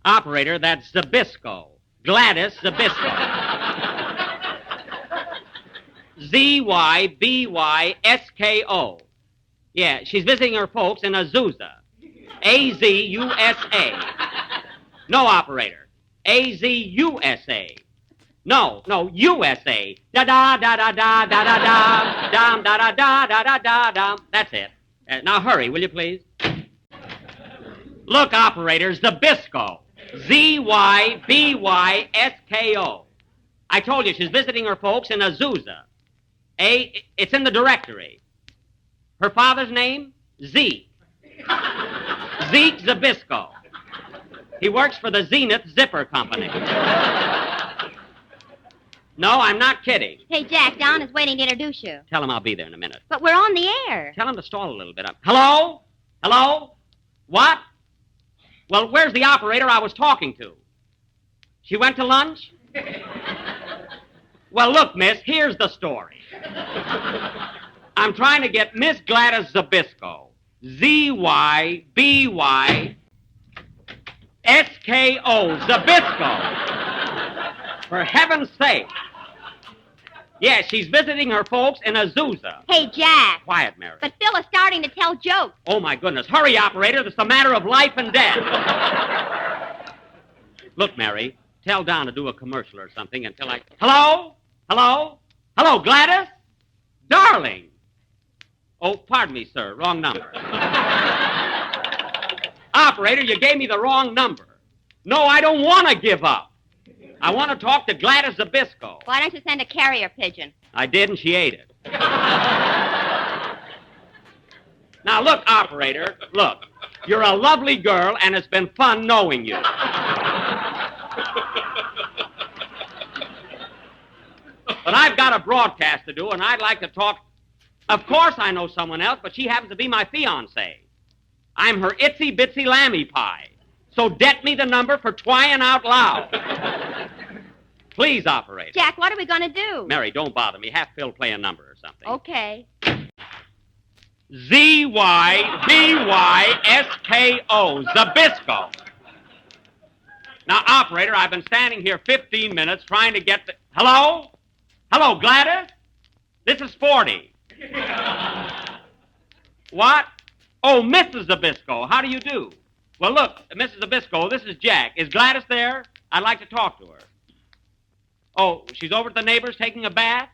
Operator, that's Zybysko. Gladys Zybysko. Zybysko. Yeah, she's visiting her folks in Azusa. Azusa. No, operator. Azusa. No, USA. Da da da da da da da da dum da da da da da da dum. That's it. Now hurry, will you please? Look, operator, Zybysko. Zybysko. I told you she's visiting her folks in Azusa. It's in the directory. Her father's name? Zeke. Zeke Zybysko. He works for the Zenith Zipper Company. No, I'm not kidding. Hey, Jack, Don is waiting to introduce you. Tell him I'll be there in a minute. But we're on the air. Tell him to stall a little bit. Hello? Hello? What? Well, where's the operator I was talking to? She went to lunch? Well, look, miss, here's the story. I'm trying to get Miss Gladys Zybysko. Zybysko. Zybysko. For heaven's sake. Yeah, she's visiting her folks in Azusa. Hey, Jack. Quiet, Mary. But Phil is starting to tell jokes. Oh, my goodness. Hurry, operator. This is a matter of life and death. Look, Mary, tell Don to do a commercial or something until I... Hello? Hello? Hello, Gladys? Darling. Oh, pardon me, sir. Wrong number. Operator, you gave me the wrong number. No, I don't want to give up. I want to talk to Gladys Zybysko. Why don't you send a carrier pigeon? I did, and she ate it. Now, look, operator, look. You're a lovely girl, and it's been fun knowing you. But I've got a broadcast to do, and I'd like to talk... Of course I know someone else, but she happens to be my fiancée. I'm her itsy-bitsy lammy pie. So det me the number for trying out loud. Please, operator. Jack, what are we going to do? Mary, don't bother me. Have Phil play a number or something. Okay. Zybysko. Zybysko. Now, operator, I've been standing here 15 minutes trying to get the... Hello? Hello, Gladys? This is 40. What? Oh, Mrs. Zybysko. How do you do? Well, look, Mrs. Zybysko, this is Jack. Is Gladys there? I'd like to talk to her. Oh, she's over at the neighbor's taking a bath?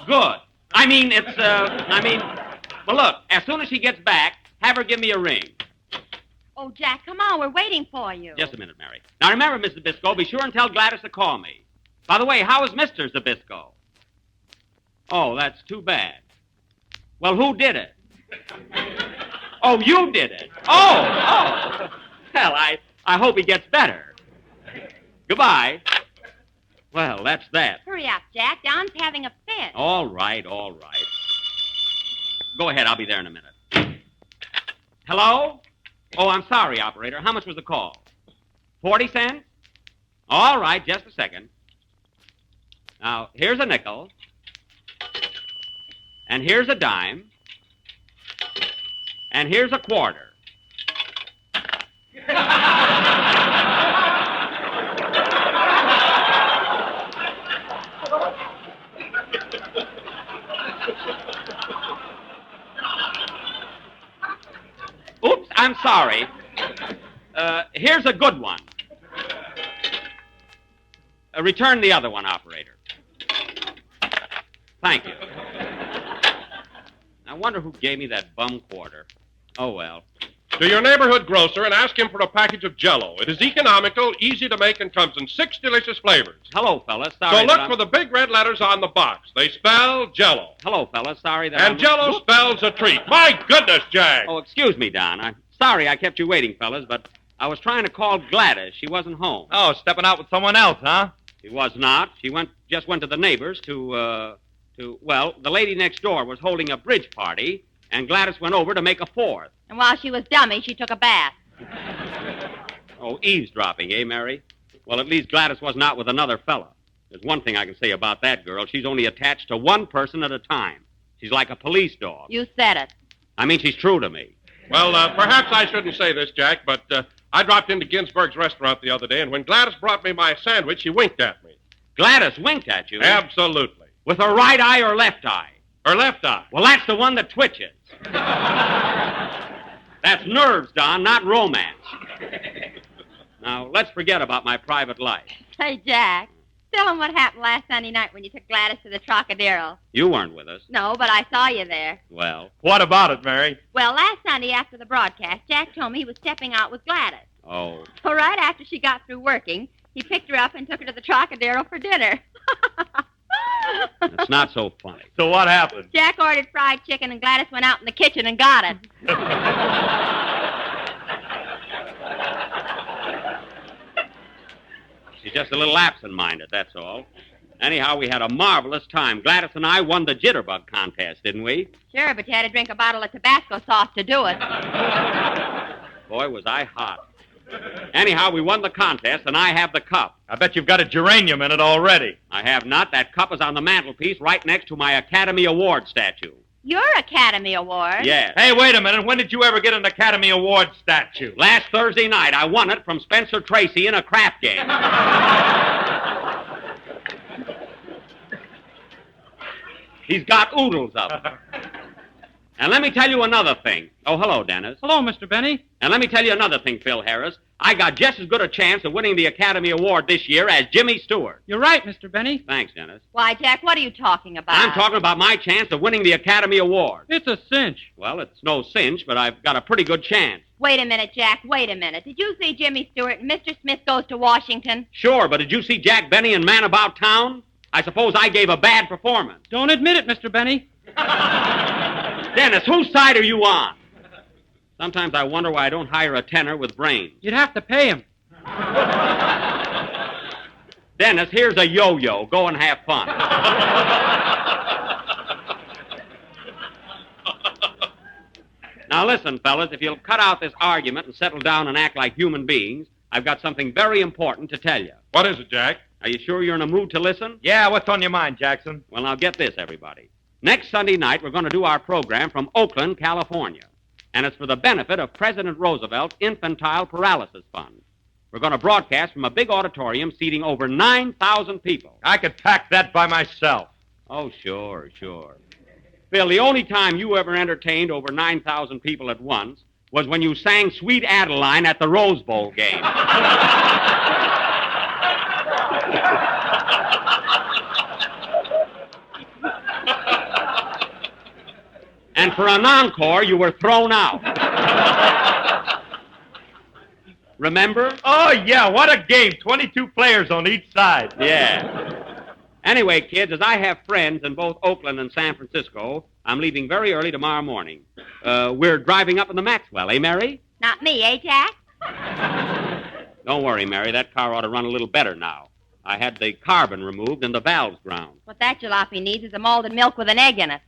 Good. Well, look, as soon as she gets back, have her give me a ring. Oh, Jack, come on. We're waiting for you. Just a minute, Mary. Now, remember, Mrs. Zybysko, be sure and tell Gladys to call me. By the way, how is Mr. Zybysko? Oh, that's too bad. Well, who did it? Oh, you did it. Oh. Well, I hope he gets better. Goodbye. Well, that's that. Hurry up, Jack. Don's having a fit. All right. Go ahead. I'll be there in a minute. Hello? Oh, I'm sorry, operator. How much was the call? 40 cents? All right, just a second. Now, here's a nickel. And here's a dime. And here's a quarter. Oops, I'm sorry. Here's a good one. Return the other one, operator. Thank you. I wonder who gave me that bum quarter. Oh, well. To your neighborhood grocer and ask him for a package of Jell-O. It is economical, easy to make, and comes in 6 delicious flavors. Hello, fellas. Sorry. So look for the big red letters on the box. They spell Jell-O. Hello, fellas. Sorry that And Jell-O spells a treat. My goodness, Jack! Oh, excuse me, Don. I'm sorry I kept you waiting, fellas, but I was trying to call Gladys. She wasn't home. Oh, stepping out with someone else, huh? She was not. She just went to the neighbors well, the lady next door was holding a bridge party, and Gladys went over to make a fourth. And while she was dummy, she took a bath. Oh, eavesdropping, eh, Mary? Well, at least Gladys wasn't out with another fella. There's one thing I can say about that girl. She's only attached to one person at a time. She's like a police dog. You said it. I mean, she's true to me. Well, perhaps I shouldn't say this, Jack, but I dropped into Ginsberg's restaurant the other day, and when Gladys brought me my sandwich, she winked at me. Gladys winked at you. Absolutely. With her right eye or left eye? Her left eye. Well, that's the one that twitches. That's nerves, Don, not romance. Now, let's forget about my private life. Hey, Jack, tell him what happened last Sunday night when you took Gladys to the Trocadero. You weren't with us. No, but I saw you there. Well, What about it, Mary? Well, last Sunday after the broadcast, Jack told me he was stepping out with Gladys. oh. So right after she got through working, he picked her up and took her to the Trocadero for dinner. It's not so funny. So what happened? Jack ordered fried chicken, and Gladys went out in the kitchen and got it. She's just a little absent-minded, that's all. Anyhow, we had a marvelous time. Gladys and I won the jitterbug contest, didn't we? Sure, but you had to drink a bottle of Tabasco sauce to do it. Boy, was I hot. Anyhow, we won the contest, and I have the cup. I bet you've got a geranium in it already. I have not. That cup is on the mantelpiece right next to my Academy Award statue. Your Academy Award? Yes. Hey, wait a minute. When did you ever get an Academy Award statue? Last Thursday night, I won it from Spencer Tracy in a crap game. He's got oodles of them. And let me tell you another thing. Oh, hello, Dennis. Hello, Mr. Benny. And let me tell you another thing, Phil Harris. I got just as good a chance of winning the Academy Award this year as Jimmy Stewart. You're right, Mr. Benny. Thanks, Dennis. Why, Jack, what are you talking about? I'm talking about my chance of winning the Academy Award. It's a cinch. Well, it's no cinch, but I've got a pretty good chance. Wait a minute, Jack, wait a minute. Did you see Jimmy Stewart and Mr. Smith Goes to Washington? Sure, but did you see Jack Benny and Man About Town? I suppose I gave a bad performance. Don't admit it, Mr. Benny. Dennis, whose side are you on? Sometimes I wonder why I don't hire a tenor with brains. You'd have to pay him. Dennis, here's a yo-yo. Go and have fun. Now listen, fellas, if you'll cut out this argument and settle down and act like human beings, I've got something very important to tell you. What is it, Jack? Are you sure you're in a mood to listen? Yeah, what's on your mind, Jackson? Well, now get this, everybody. Next Sunday night, we're going to do our program from Oakland, California. And it's for the benefit of President Roosevelt's Infantile Paralysis Fund. We're going to broadcast from a big auditorium seating over 9,000 people. I could pack that by myself. Oh, sure. Phil, the only time you ever entertained over 9,000 people at once was when you sang Sweet Adeline at the Rose Bowl game. And for an encore, you were thrown out. Remember? Oh, yeah, what a game. 22 players on each side. Yeah. Anyway, kids, as I have friends in both Oakland and San Francisco, I'm leaving very early tomorrow morning. We're driving up in the Maxwell, eh, Mary? Not me, eh, Jack? Don't worry, Mary. That car ought to run a little better now. I had the carbon removed and the valves ground. What that jalopy needs is a malted milk with an egg in it.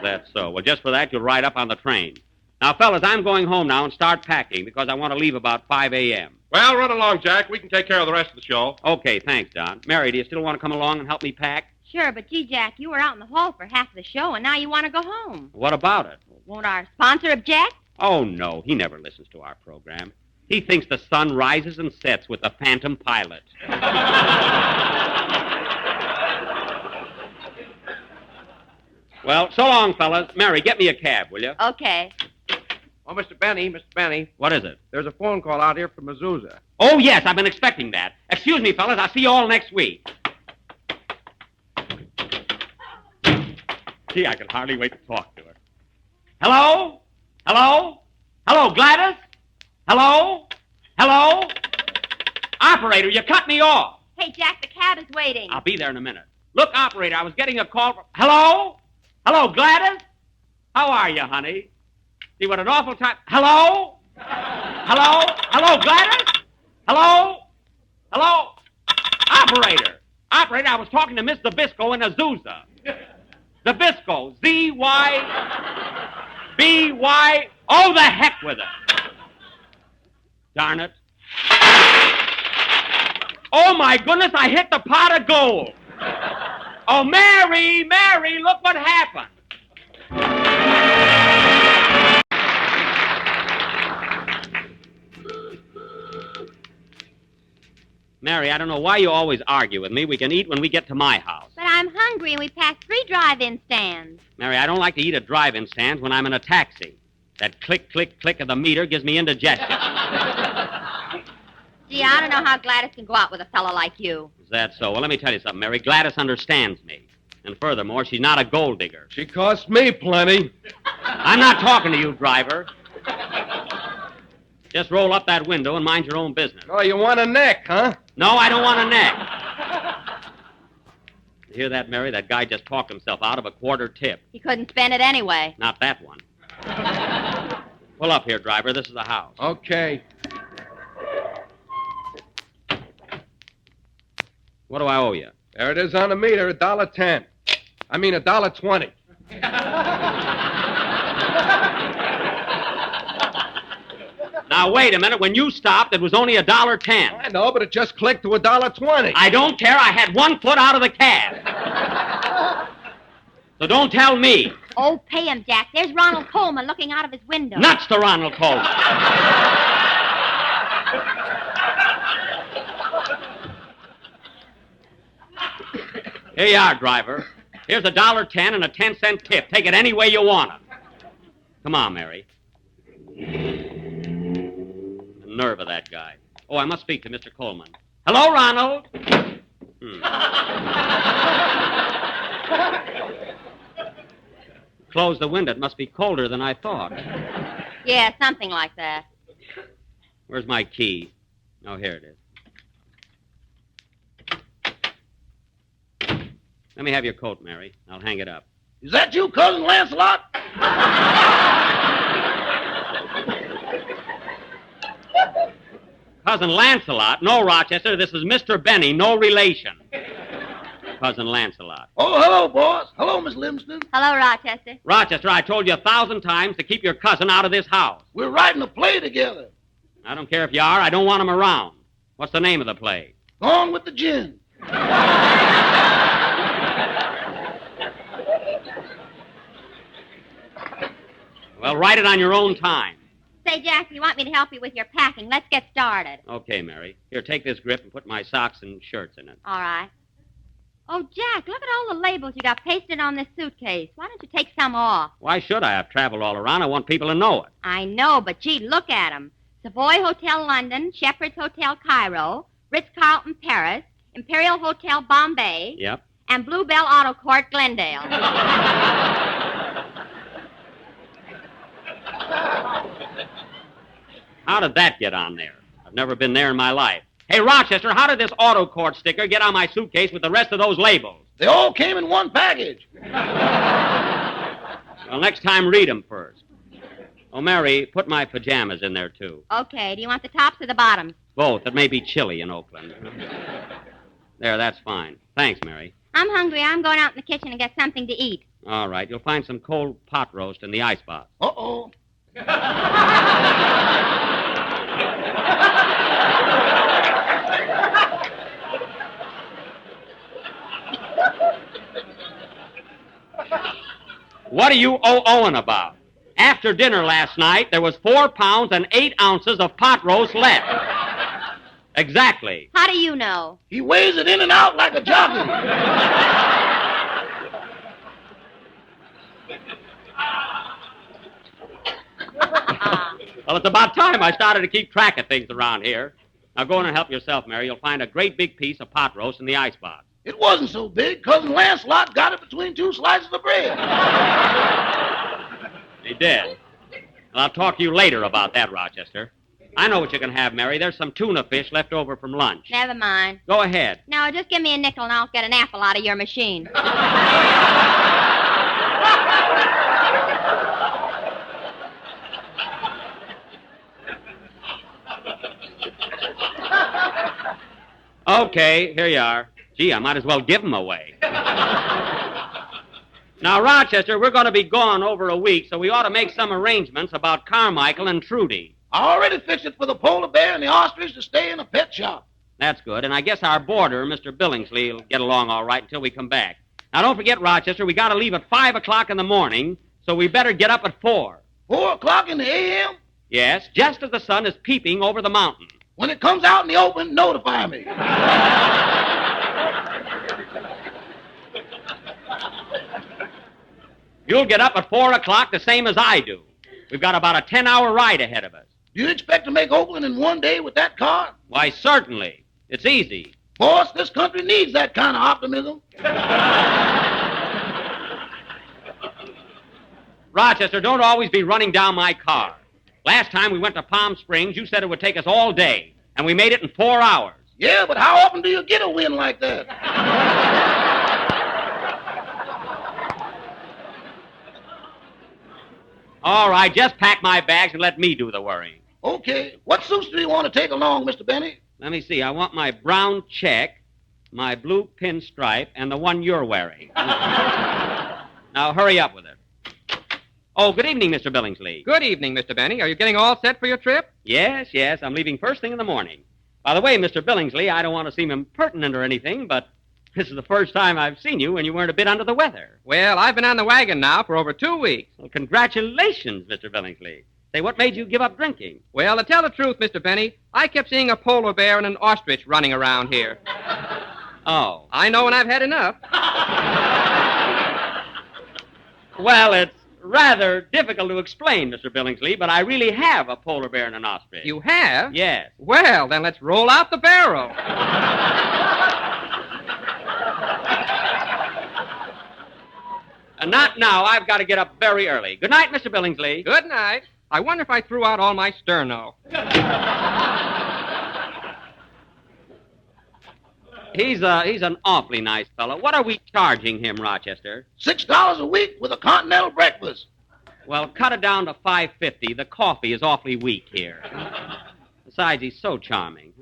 That's so. Well, just for that, you'll ride up on the train. Now, fellas, I'm going home now and start packing because I want to leave about 5 a.m. Well, run along, Jack. We can take care of the rest of the show. Okay, thanks, Don. Mary, do you still want to come along and help me pack? Sure, but gee, Jack, you were out in the hall for half the show, and now you want to go home. What about it? Won't our sponsor object? Oh, no. He never listens to our program. He thinks the sun rises and sets with the Phantom Pilot. Well, so long, fellas. Mary, get me a cab, will you? Okay. Oh, Mr. Benny. What is it? There's a phone call out here from Azusa. Oh, yes, I've been expecting that. Excuse me, fellas. I'll see you all next week. Gee, I can hardly wait to talk to her. Hello? Hello, Gladys? Hello? Operator, you cut me off. Hey, Jack, the cab is waiting. I'll be there in a minute. Look, operator, I was getting a call from... Hello, Gladys? How are you, honey? See, what an awful time... Hello, Gladys? Hello? Operator, I was talking to Miss Zybysko in Azusa. Zybysko, Z-Y-B-Y... Oh, the heck with it. Darn it. Oh, my goodness, I hit the pot of gold. Oh, Mary, look what happened. Mary, I don't know why you always argue with me. We can eat when we get to my house. But I'm hungry, and we passed 3 drive-in stands. Mary, I don't like to eat at drive-in stands when I'm in a taxi. That click, click, click of the meter gives me indigestion. Gee, I don't know how Gladys can go out with a fellow like you. Is that so? Well, let me tell you something, Mary. Gladys understands me. And furthermore, she's not a gold digger. She cost me plenty. I'm not talking to you, driver. Just roll up that window and mind your own business. Oh, you want a neck, huh? No, I don't want a neck. You hear that, Mary? That guy just talked himself out of a quarter tip. He couldn't spend it anyway. Not that one. Pull up here, driver. This is the house. Okay. What do I owe you? There it is on the meter, $1.10. I mean, $1.20. Now, wait a minute. When you stopped, it was only $1.10. I know, but it just clicked to $1.20. I don't care. I had 1 foot out of the cab. So don't tell me. Oh, pay him, Jack. There's Ronald Coleman looking out of his window. Nuts to Ronald Coleman. Here you are, driver. Here's $1.10 and a 10-cent tip. Take it any way you want it. Come on, Mary. The nerve of that guy. Oh, I must speak to Mr. Coleman. Hello, Ronald. Close the window. It must be colder than I thought. Yeah, something like that. Where's my key? Oh, here it is. Let me have your coat, Mary. I'll hang it up. Is that you, Cousin Lancelot? Cousin Lancelot? No, Rochester. This is Mr. Benny, no relation. Cousin Lancelot. Oh, hello, boss. Hello, Miss Livingston. Hello, Rochester. Rochester, I told you 1,000 times to keep your cousin out of this house. We're writing a play together. I don't care if you are. I don't want him around. What's the name of the play? Gone with the gin. Well, write it on your own time. Say, Jack, if you want me to help you with your packing, let's get started. Okay, Mary. Here, take this grip and put my socks and shirts in it. All right. Oh, Jack, look at all the labels you got pasted on this suitcase. Why don't you take some off? Why should I? I've traveled all around. I want people to know it. I know, but gee, look at them. Savoy Hotel London, Shepherd's Hotel Cairo, Ritz-Carlton Paris, Imperial Hotel Bombay, Yep. and Bluebell Auto Court Glendale. How did that get on there? I've never been there in my life. Hey, Rochester, how did this auto court sticker get on my suitcase with the rest of those labels? They all came in one package. Well, next time, read them first. Oh, Mary, put my pajamas in there, too. Okay, do you want the tops or the bottoms? Both. It may be chilly in Oakland. There, that's fine. Thanks, Mary. I'm hungry. I'm going out in the kitchen and get something to eat. All right, you'll find some cold pot roast in the icebox. Uh-oh. What are you oh-ohing about? After dinner last night, there was 4 pounds and 8 ounces of pot roast left. Exactly. How do you know? He weighs it in and out like a jockey. Well, it's about time I started to keep track of things around here. Now go in and help yourself, Mary. You'll find a great big piece of pot roast in the icebox. It wasn't so big. Cousin Lancelot got it between 2 slices of bread. He did. Well, I'll talk to you later about that, Rochester. I know what you can have, Mary. There's some tuna fish left over from lunch. Never mind. Go ahead. No, just give me a nickel and I'll get an apple out of your machine. Okay, here you are. Gee, I might as well give them away. Now, Rochester, we're going to be gone over a week, so we ought to make some arrangements about Carmichael and Trudy. I already fixed it for the polar bear and the ostrich to stay in a pet shop. That's good, and I guess our boarder, Mr. Billingsley, will get along all right until we come back. Now, don't forget, Rochester, we got to leave at 5 o'clock in the morning, so we better get up at 4. 4 o'clock in the a.m.? Yes, just as the sun is peeping over the mountain. When it comes out in the open, notify me. You'll get up at 4 o'clock the same as I do. We've got about a 10-hour ride ahead of us. Do you expect to make Oakland in one day with that car? Why, certainly. It's easy. Boss, this country needs that kind of optimism. Rochester, don't always be running down my car. Last time we went to Palm Springs, you said it would take us all day, and we made it in 4 hours. Yeah, but how often do you get a win like that? All right, just pack my bags and let me do the worrying. Okay. What suits do you want to take along, Mr. Benny? Let me see. I want my brown check, my blue pinstripe, and the one you're wearing. Now, hurry up with it. Oh, good evening, Mr. Billingsley. Good evening, Mr. Benny. Are you getting all set for your trip? Yes, I'm leaving first thing in the morning. By the way, Mr. Billingsley, I don't want to seem impertinent or anything, but this is the first time I've seen you when you weren't a bit under the weather. Well, I've been on the wagon now for over 2 weeks. Well, congratulations, Mr. Billingsley. Say, what made you give up drinking? Well, to tell the truth, Mr. Benny, I kept seeing a polar bear and an ostrich running around here. Oh. I know when I've had enough. Well, it's rather difficult to explain, Mr. Billingsley, but I really have a polar bear and an ostrich. You have? Yes. Well, then let's roll out the barrel. Not now. I've got to get up very early. Good night, Mr. Billingsley. Good night. I wonder if I threw out all my sterno. He's an awfully nice fellow. What are we charging him, Rochester? $6 a week with a continental breakfast. Well, cut it down to $5.50. The coffee is awfully weak here. Besides, he's so charming.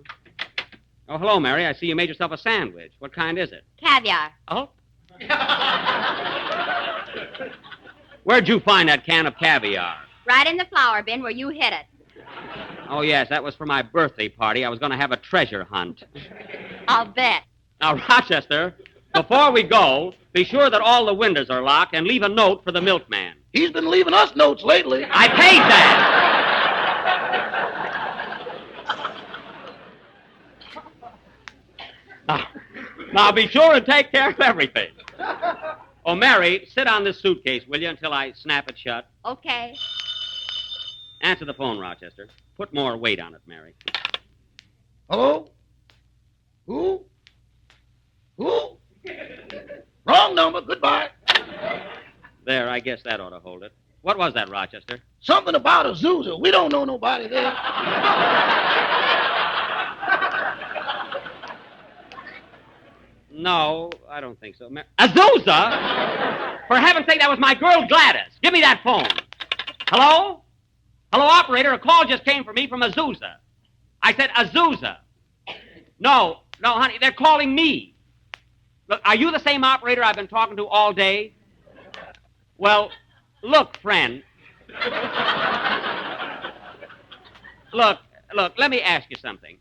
Oh, hello, Mary. I see you made yourself a sandwich. What kind is it? Caviar. Oh? Where'd you find that can of caviar? Right in the flour bin where you hid it. Oh, yes, that was for my birthday party. I was going to have a treasure hunt. I'll bet. Now, Rochester, before we go, be sure that all the windows are locked and leave a note for the milkman. He's been leaving us notes lately. I paid that! Now, be sure and take care of everything. Oh, Mary, sit on this suitcase, will you, until I snap it shut? Okay. Answer the phone, Rochester. Put more weight on it, Mary. Hello? Who? Who? Wrong number. Goodbye. There, I guess that ought to hold it. What was that, Rochester? Something about Azusa. We don't know nobody there. No, I don't think so. Azusa? For heaven's sake, that was my girl Gladys. Give me that phone. Hello? Hello, operator. A call just came for me from Azusa. I said Azusa. No, honey, they're calling me. Look, are you the same operator I've been talking to all day? Well, look, friend. Look, let me ask you something.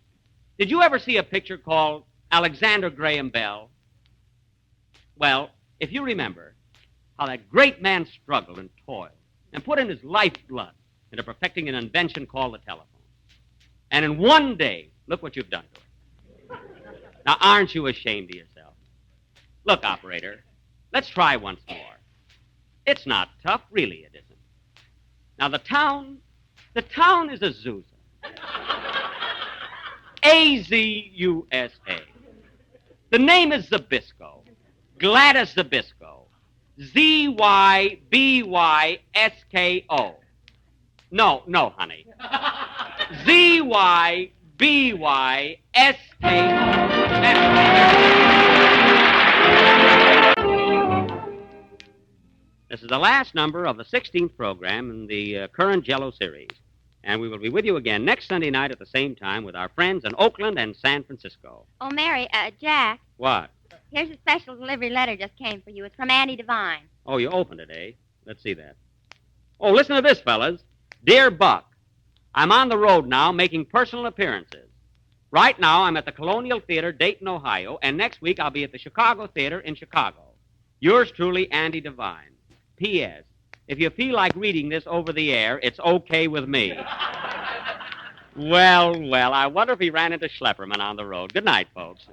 Did you ever see a picture called Alexander Graham Bell? Well, if you remember how that great man struggled and toiled and put in his lifeblood into perfecting an invention called the telephone. And in one day, look what you've done to it. Now, aren't you ashamed of yourself? Look, operator, let's try once more. It's not tough, really it isn't. Now, the town is Azusa. A-Z-U-S-A. The name is Zybysko. Gladys Zybysko. Z-Y-B-Y-S-K-O. No, honey. Z-Y-B-Y-S-K-O. This is the last number of the 16th program in the current Jello series. And we will be with you again next Sunday night at the same time with our friends in Oakland and San Francisco. Oh, Mary, Jack, What? here's a special delivery letter just came for you. It's from Andy Devine. Oh, you opened it, eh? Let's see that. Oh, listen to this, fellas. Dear Buck, I'm on the road now making personal appearances. Right now, I'm at the Colonial Theater, Dayton, Ohio, and next week I'll be at the Chicago Theater in Chicago. Yours truly, Andy Devine. P.S. If you feel like reading this over the air, it's okay with me. Well, well, I wonder if he ran into Schlepperman on the road. Good night, folks.